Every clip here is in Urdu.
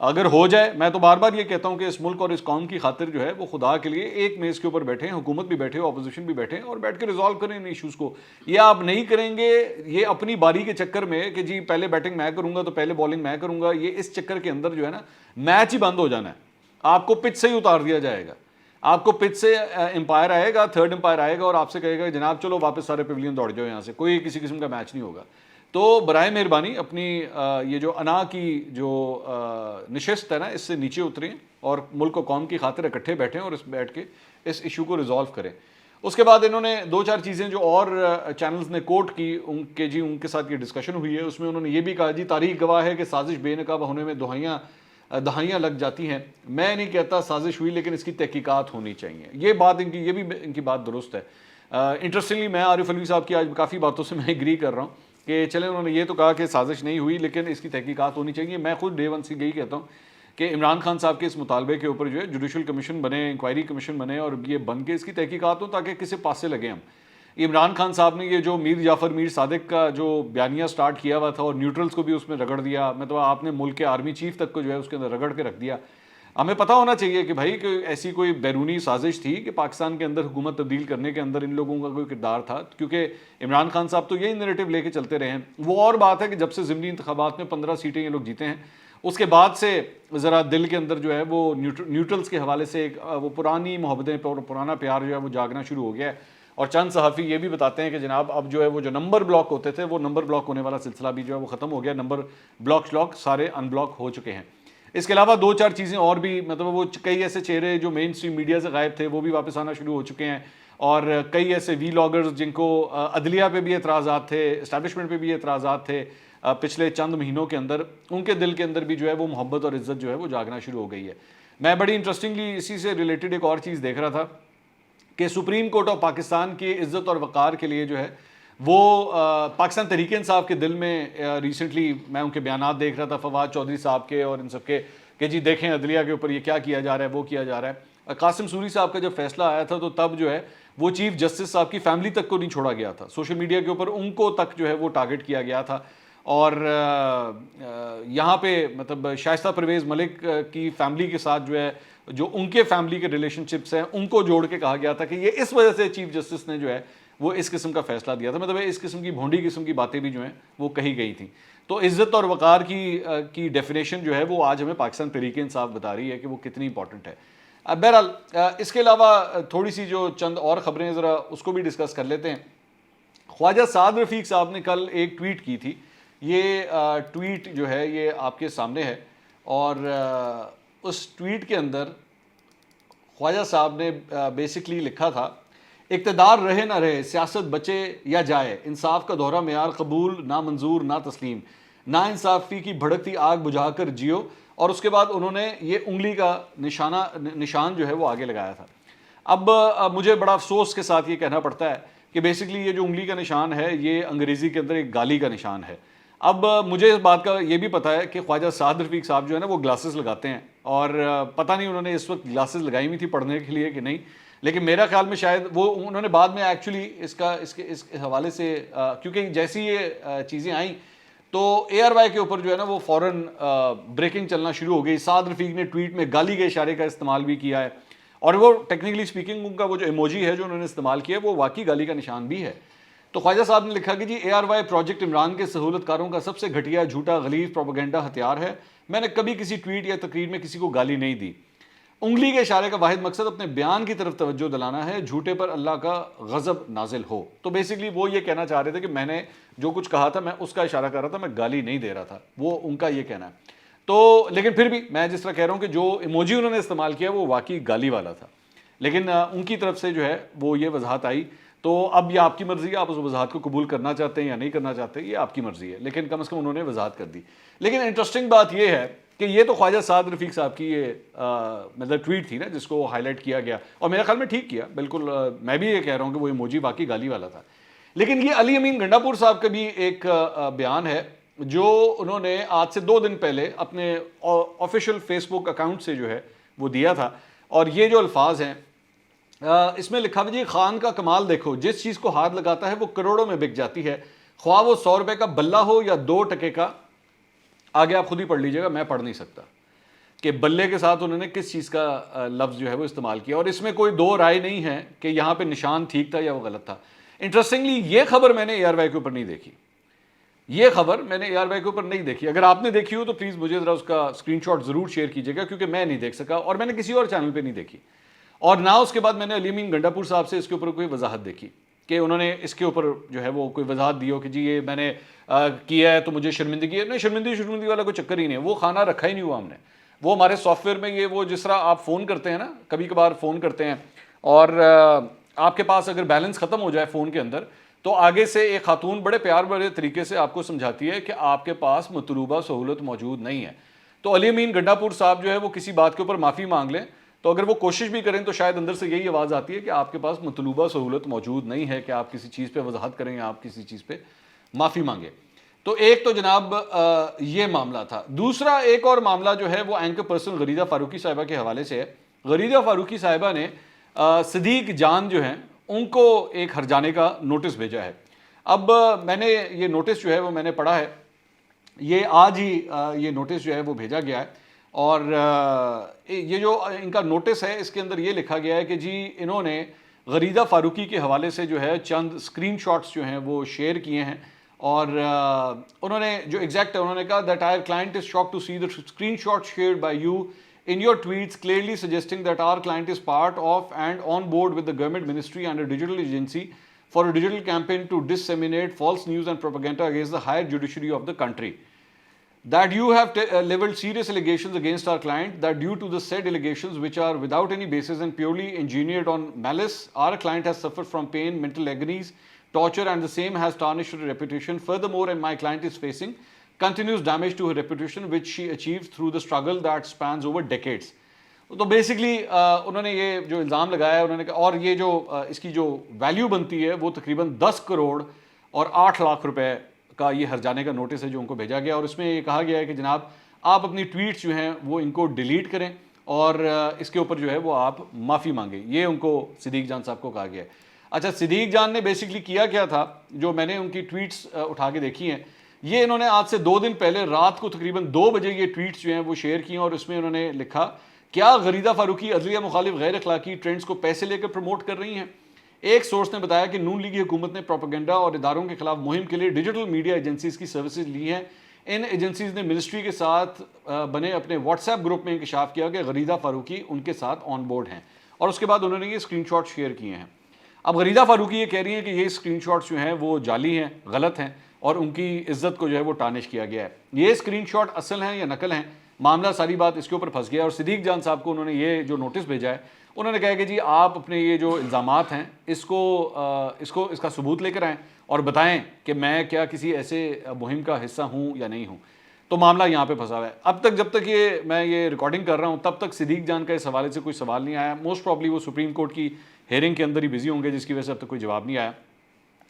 اگر ہو جائے، میں تو بار بار یہ کہتا ہوں کہ اس ملک اور اس قوم کی خاطر جو ہے وہ خدا کے لیے ایک میز کے اوپر بیٹھیں، حکومت بھی بیٹھے، اپوزیشن بھی بیٹھیں، اور بیٹھ کے ریزالو کریں ان ایشوز کو. یہ آپ نہیں کریں گے، یہ اپنی باری کے چکر میں کہ جی پہلے بیٹنگ میں کروں گا تو پہلے بالنگ میں کروں گا، یہ اس چکر کے اندر جو ہے نا میچ ہی بند ہو جانا ہے. آپ کو پچ سے ہی اتار دیا جائے گا. آپ کو پچ سے امپائر آئے گا، تھرڈ امپائر آئے گا اور آپ سے کہے گا جناب چلو واپس سارے پیویلین دوڑ جاؤ یہاں سے، کوئی کسی قسم کا میچ نہیں ہوگا. تو برائے مہربانی اپنی یہ جو انا کی جو نشست ہے نا اس سے نیچے اتریں اور ملک و قوم کی خاطر اکٹھے بیٹھیں اور اس بیٹھ کے اس ایشو کو ریزالو کریں. اس کے بعد انہوں نے دو چار چیزیں جو اور چینلز نے کوٹ کی ان کے ساتھ یہ ڈسکشن ہوئی ہے، اس میں انہوں نے یہ بھی کہا جی تاریخ گواہ ہے کہ سازش بے نقاب ہونے میں دہائیاں لگ جاتی ہیں. میں نہیں کہتا سازش ہوئی، لیکن اس کی تحقیقات ہونی چاہیے. یہ بات یہ بھی ان کی بات درست ہے. انٹرسٹنگلی میں عارف علوی صاحب کی آج کافی باتوں سے میں ایگری کر رہا ہوں کہ چلیں انہوں نے یہ تو کہا کہ سازش نہیں ہوئی لیکن اس کی تحقیقات ہونی چاہیے. میں خود ڈے ون سے یہی کہتا ہوں کہ عمران خان صاحب کے اس مطالبے کے اوپر جو ہے جوڈیشل کمیشن بنے، انکوائری کمیشن بنے اور یہ بن کے اس کی تحقیقات ہوں تاکہ کسی پاس سے لگے. ہم عمران خان صاحب نے یہ جو میر جعفر میر صادق کا جو بیانیہ سٹارٹ کیا ہوا تھا اور نیوٹرلز کو بھی اس میں رگڑ دیا، مطلب آپ نے ملک کے آرمی چیف تک کو جو ہے اس کے اندر رگڑ کے رکھ دیا. ہمیں پتہ ہونا چاہیے کہ بھائی کہ ایسی کوئی بیرونی سازش تھی کہ پاکستان کے اندر حکومت تبدیل کرنے کے اندر ان لوگوں کا کوئی کردار تھا، کیونکہ عمران خان صاحب تو یہی نیریٹو لے کے چلتے رہے ہیں. وہ اور بات ہے کہ جب سے ضمنی انتخابات میں 15 سیٹیں یہ لوگ جیتے ہیں اس کے بعد سے ذرا دل کے اندر جو ہے وہ نیوٹرلز کے حوالے سے ایک وہ پرانی محبتیں پرانا پیار جو ہے وہ جاگنا شروع ہو گیا ہے. اور چند صحافی یہ بھی بتاتے ہیں کہ جناب اب جو ہے وہ جو نمبر بلاک ہوتے تھے وہ نمبر بلاک ہونے والا سلسلہ بھی جو ہے وہ ختم ہو گیا، نمبر بلاک سارے ان بلاک ہو چکے ہیں. اس کے علاوہ دو چار چیزیں اور بھی، مطلب وہ کئی ایسے چہرے جو مین اسٹریم میڈیا سے غائب تھے وہ بھی واپس آنا شروع ہو چکے ہیں، اور کئی ایسے وی لاگرز جن کو عدلیہ پہ بھی اعتراضات تھے، اسٹیبلشمنٹ پہ بھی اعتراضات تھے پچھلے چند مہینوں کے اندر، ان کے دل کے اندر بھی جو ہے وہ محبت اور عزت جو ہے وہ جاگنا شروع ہو گئی ہے. میں بڑی انٹرسٹنگلی اسی سے ریلیٹڈ ایک اور چیز دیکھ رہا تھا کہ سپریم کورٹ آف پاکستان کی عزت اور وقار کے لیے جو ہے وہ پاکستان تحریک انصاف کے دل میں ریسنٹلی میں ان کے بیانات دیکھ رہا تھا، فواد چودھری صاحب کے اور ان سب کے، کہ جی دیکھیں عدلیہ کے اوپر یہ کیا کیا جا رہا ہے، وہ کیا جا رہا ہے. قاسم سوری صاحب کا جب فیصلہ آیا تھا تو تب جو ہے وہ چیف جسٹس صاحب کی فیملی تک کو نہیں چھوڑا گیا تھا، سوشل میڈیا کے اوپر ان کو تک جو ہے وہ ٹارگٹ کیا گیا تھا. اور یہاں پہ مطلب شائستہ پرویز ملک کی فیملی کے ساتھ جو ہے جو ان کے فیملی کے ریلیشن شپس ہیں ان کو جوڑ کے کہا گیا تھا کہ یہ اس وجہ سے چیف جسٹس نے جو ہے وہ اس قسم کا فیصلہ دیا تھا. مطلب اس قسم کی بھونڈی قسم کی باتیں بھی جو ہیں وہ کہی گئی تھیں. تو عزت اور وقار کی ڈیفینیشن جو ہے وہ آج ہمیں پاکستان تحریک انصاف بتا رہی ہے کہ وہ کتنی امپورٹنٹ ہے. بہرحال اس کے علاوہ تھوڑی سی جو چند اور خبریں ذرا اس کو بھی ڈسکس کر لیتے ہیں. خواجہ سعد رفیق صاحب نے کل ایک ٹویٹ کی تھی، یہ ٹویٹ جو ہے یہ آپ کے سامنے ہے، اور اس ٹویٹ کے اندر خواجہ صاحب نے بیسکلی لکھا تھا اقتدار رہے نہ رہے، سیاست بچے یا جائے، انصاف کا دوہرا معیار قبول نہ منظور نہ تسلیم، نا انصافی کی بھڑکتی آگ بجھا کر جیو. اور اس کے بعد انہوں نے یہ انگلی کا نشان جو ہے وہ آگے لگایا تھا. اب مجھے بڑا افسوس کے ساتھ یہ کہنا پڑتا ہے کہ بیسکلی یہ جو انگلی کا نشان ہے یہ انگریزی کے اندر ایک گالی کا نشان ہے. اب مجھے اس بات کا یہ بھی پتہ ہے کہ خواجہ سعد رفیق صاحب جو ہے نا وہ گلاسز لگاتے ہیں، اور پتہ نہیں انہوں نے اس وقت گلاسز لگائی ہوئی تھی پڑھنے کے لیے کہ نہیں، لیکن میرا خیال میں شاید وہ انہوں نے بعد میں ایکچولی اس کے حوالے سے کیونکہ جیسی یہ چیزیں آئیں تو اے آر وائی کے اوپر جو ہے نا وہ فوراً بریکنگ چلنا شروع ہو گئی. سعد رفیق نے ٹویٹ میں گالی کے اشارے کا استعمال بھی کیا ہے، اور وہ ٹیکنیکلی اسپیکنگ ان کا وہ جو ایموجی ہے جو انہوں نے استعمال کیا ہے وہ واقعی گالی کا نشان بھی ہے. تو خواجہ صاحب نے لکھا کہ جی اے آر وائی پروجیکٹ عمران کے سہولت کاروں کا سب سے گھٹیا جھوٹا غلیظ پروپیگنڈا ہتھیار ہے. میں نے کبھی کسی ٹویٹ یا تقریر میں کسی کو گالی نہیں دی. انگلی کے اشارے کا واحد مقصد اپنے بیان کی طرف توجہ دلانا ہے، جھوٹے پر اللہ کا غضب نازل ہو. تو بیسکلی وہ یہ کہنا چاہ رہے تھے کہ میں نے جو کچھ کہا تھا میں اس کا اشارہ کر رہا تھا، میں گالی نہیں دے رہا تھا، وہ ان کا یہ کہنا ہے. تو لیکن پھر بھی میں جس طرح کہہ رہا ہوں کہ جو ایموجی انہوں نے استعمال کیا وہ واقعی گالی والا تھا، لیکن ان کی طرف سے جو ہے وہ یہ وضاحت آئی. تو اب یہ آپ کی مرضی ہے، آپ اس وضاحت کو قبول کرنا چاہتے ہیں یا نہیں کرنا چاہتے، یہ آپ کی مرضی ہے، لیکن کم از کم انہوں نے وضاحت کر دی. لیکن انٹرسٹنگ بات یہ ہے کہ یہ تو خواجہ سعد رفیق صاحب کی یہ مطلب ٹویٹ تھی نا جس کو ہائی لائٹ کیا گیا، اور میرے خیال میں ٹھیک کیا بالکل. میں بھی یہ کہہ رہا ہوں کہ وہ ایموجی واقعی گالی والا تھا. لیکن یہ علی امین گنڈا پور صاحب کا بھی ایک بیان ہے جو انہوں نے آج سے 2 دن پہلے اپنے آفیشیل فیس بک اکاؤنٹ سے جو ہے وہ دیا تھا. اور یہ جو الفاظ ہیں اس میں لکھا ہوا جی خان کا کمال دیکھو، جس چیز کو ہاتھ لگاتا ہے وہ کروڑوں میں بک جاتی ہے، خواہ وہ 100 روپے کا بلہ ہو یا 2 ٹکے کا. آگے آپ خود ہی پڑھ لیجئے گا، میں پڑھ نہیں سکتا. کہ بلے کے ساتھ انہوں نے کس چیز کا لفظ جو ہے وہ استعمال کیا، اور اس میں کوئی دو رائے نہیں ہے کہ یہاں پہ نشان ٹھیک تھا یا وہ غلط تھا۔ انٹرسٹنگلی یہ خبر میں نے اے آر وائی کے اوپر نہیں دیکھی، یہ خبر میں نے اے آر وائی کے اوپر نہیں دیکھی۔ اگر آپ نے دیکھی ہو تو پلیز مجھے ذرا اس کا اسکرین شاٹ ضرور شیئر کیجیے گا، کیونکہ میں نہیں دیکھ سکا اور میں نے کسی اور چینل پہ نہیں دیکھی، اور نہ اس کے بعد میں نے علی امین گنڈا پور صاحب سے اس کے اوپر کوئی وضاحت دیکھی کہ انہوں نے اس کے اوپر جو ہے وہ کوئی وضاحت دی ہو کہ جی یہ میں نے کیا ہے تو مجھے شرمندگی ہے۔ نہیں، شرمندگی والا کوئی چکر ہی نہیں ہے، وہ کھانا رکھا ہی نہیں ہوا ہم نے۔ وہ ہمارے سافٹ ویئر میں یہ وہ جس طرح آپ فون کرتے ہیں نا، کبھی کبھار فون کرتے ہیں اور آپ کے پاس اگر بیلنس ختم ہو جائے فون کے اندر تو آگے سے ایک خاتون بڑے پیار بڑے طریقے سے آپ کو سمجھاتی ہے کہ آپ کے پاس مطلوبہ سہولت موجود نہیں ہے۔ تو علی امین گنڈا پور صاحب جو ہے وہ کسی بات کے اوپر معافی مانگ لیں تو اگر وہ کوشش بھی کریں تو شاید اندر سے یہی آواز آتی ہے کہ آپ کے پاس مطلوبہ سہولت موجود نہیں ہے کہ آپ کسی چیز پہ وضاحت کریں یا آپ کسی چیز پہ معافی مانگیں۔ تو ایک تو جناب یہ معاملہ تھا۔ دوسرا ایک اور معاملہ جو ہے وہ اینکر پرسن غریدہ فاروقی صاحبہ کے حوالے سے ہے۔ غریدہ فاروقی صاحبہ نے صدیق جان جو ہیں ان کو ایک ہرجانے کا نوٹس بھیجا ہے۔ اب میں نے یہ نوٹس جو ہے وہ میں نے پڑھا ہے، یہ آج ہی یہ نوٹس جو ہے وہ بھیجا گیا ہے، اور یہ جو ان کا نوٹس ہے اس کے اندر یہ لکھا گیا ہے کہ جی انہوں نے غریدہ فاروقی کے حوالے سے جو ہے چند اسکرین شاٹس جو ہیں وہ شیئر کیے ہیں، اور انہوں نے جو ایگزیکٹ ہے انہوں نے کہا that our client is shocked to see the screen shot shared by you in your tweets clearly suggesting that our client is part of and on board with the government ministry and a digital agency for a digital campaign to disseminate false news and propaganda against the higher judiciary of the country. That you have leveled serious allegations against our client, that due to the said allegations which are without any basis and purely engineered on malice, our client has suffered from pain, mental agonies, torture, and the same has tarnished her reputation. Furthermore, and my client is facing continuous damage to her reputation which she achieved through the struggle that spans over decades. تو بیسکلی انہوں نے یہ جو الزام لگایا ہے، انہوں نے کہا، اور یہ جو اس کی جو ویلیو بنتی ہے وہ تقریباً 10 کروڑ اور 8 لاکھ روپے کا یہ ہرجانے کا نوٹس ہے جو ان کو بھیجا گیا، اور اس میں یہ کہا گیا ہے کہ جناب آپ اپنی ٹویٹس جو ہیں وہ ان کو ڈیلیٹ کریں اور اس کے اوپر جو ہے وہ آپ معافی مانگیں۔ یہ ان کو صدیق جان صاحب کو کہا گیا ہے۔ اچھا، صدیق جان نے بیسکلی کیا تھا، جو میں نے ان کی ٹویٹس اٹھا کے دیکھی ہیں، یہ انہوں نے آج سے 2 دن پہلے رات کو تقریباً 2 بجے یہ ٹویٹس جو ہیں وہ شیئر کی ہیں، اور اس میں انہوں نے لکھا، کیا غریدہ فاروقی عدلیہ مخالف غیر اخلاقی ٹرینڈز کو پیسے لے کر پروموٹ کر رہی ہیں؟ ایک سورس نے بتایا کہ نون لیگی حکومت نے پروپیگنڈا اور اداروں کے خلاف مہم کے لیے ڈیجیٹل میڈیا ایجنسیز کی سروسز لی ہیں۔ ان ایجنسیز نے منسٹری کے ساتھ بنے اپنے واٹس ایپ گروپ میں انکشاف کیا کہ غریدہ فاروقی ان کے ساتھ آن بورڈ ہیں، اور اس کے بعد انہوں نے یہ اسکرین شاٹ شیئر کیے ہیں۔ اب غریدہ فاروقی یہ کہہ رہی ہیں کہ یہ اسکرین شاٹس جو ہیں وہ جعلی ہیں، غلط ہیں، اور ان کی عزت کو جو ہے وہ ٹارنش کیا گیا ہے۔ یہ اسکرین شاٹ اصل ہیں یا نقل ہیں، معاملہ ساری بات اس کے اوپر پھنس گیا، اور صدیق جان صاحب کو انہوں نے یہ جو نوٹس بھیجا ہے انہوں نے کہا کہ جی آپ اپنے یہ جو الزامات ہیں اس کا ثبوت لے کر آئیں اور بتائیں کہ میں کیا کسی ایسے مہم کا حصہ ہوں یا نہیں ہوں۔ تو معاملہ یہاں پہ پھنسا ہوا ہے۔ اب تک جب تک میں یہ ریکارڈنگ کر رہا ہوں تب تک صدیق جان کا اس حوالے سے کوئی سوال نہیں آیا۔ موسٹ پرابلی وہ سپریم کورٹ کی ہیئرنگ کے اندر ہی بزی ہوں گے، جس کی وجہ سے اب تک کوئی جواب نہیں آیا،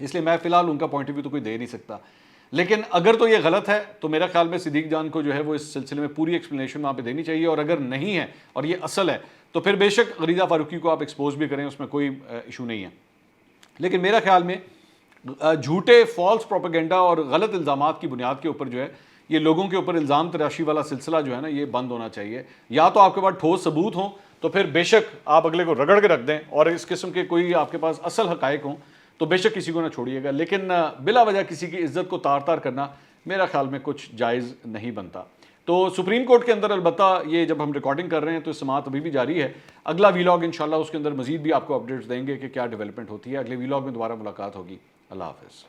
اس لیے میں فی الحال ان کا پوائنٹ آف ویو تو کوئی دے نہیں سکتا۔ لیکن اگر تو یہ غلط ہے تو میرا خیال میں صدیق جان کو جو ہے وہ اس سلسلے میں پوری ایکسپلینیشن وہاں پہ دینی چاہیے، اور اگر نہیں ہے اور یہ اصل ہے تو پھر بے شک غریدہ فاروقی کو آپ ایکسپوز بھی کریں، اس میں کوئی ایشو نہیں ہے۔ لیکن میرا خیال میں جھوٹے فالس پروپیگنڈا اور غلط الزامات کی بنیاد کے اوپر جو ہے یہ لوگوں کے اوپر الزام تراشی والا سلسلہ جو ہے نا یہ بند ہونا چاہیے۔ یا تو آپ کے پاس ٹھوس ثبوت ہوں تو پھر بے شک آپ اگلے کو رگڑ کے رکھ دیں، اور اس قسم کے کوئی آپ کے پاس اصل حقائق ہوں تو بے شک کسی کو نہ چھوڑیے گا، لیکن بلا وجہ کسی کی عزت کو تار تار کرنا میرا خیال میں کچھ جائز نہیں بنتا۔ تو سپریم کورٹ کے اندر البتہ یہ جب ہم ریکارڈنگ کر رہے ہیں تو سماعت ابھی بھی جاری ہے۔ اگلا ویلاگ انشاءاللہ اس کے اندر مزید بھی آپ کو اپڈیٹس دیں گے کہ کیا ڈیولپمنٹ ہوتی ہے۔ اگلے ویلاگ میں دوبارہ ملاقات ہوگی۔ اللہ حافظ۔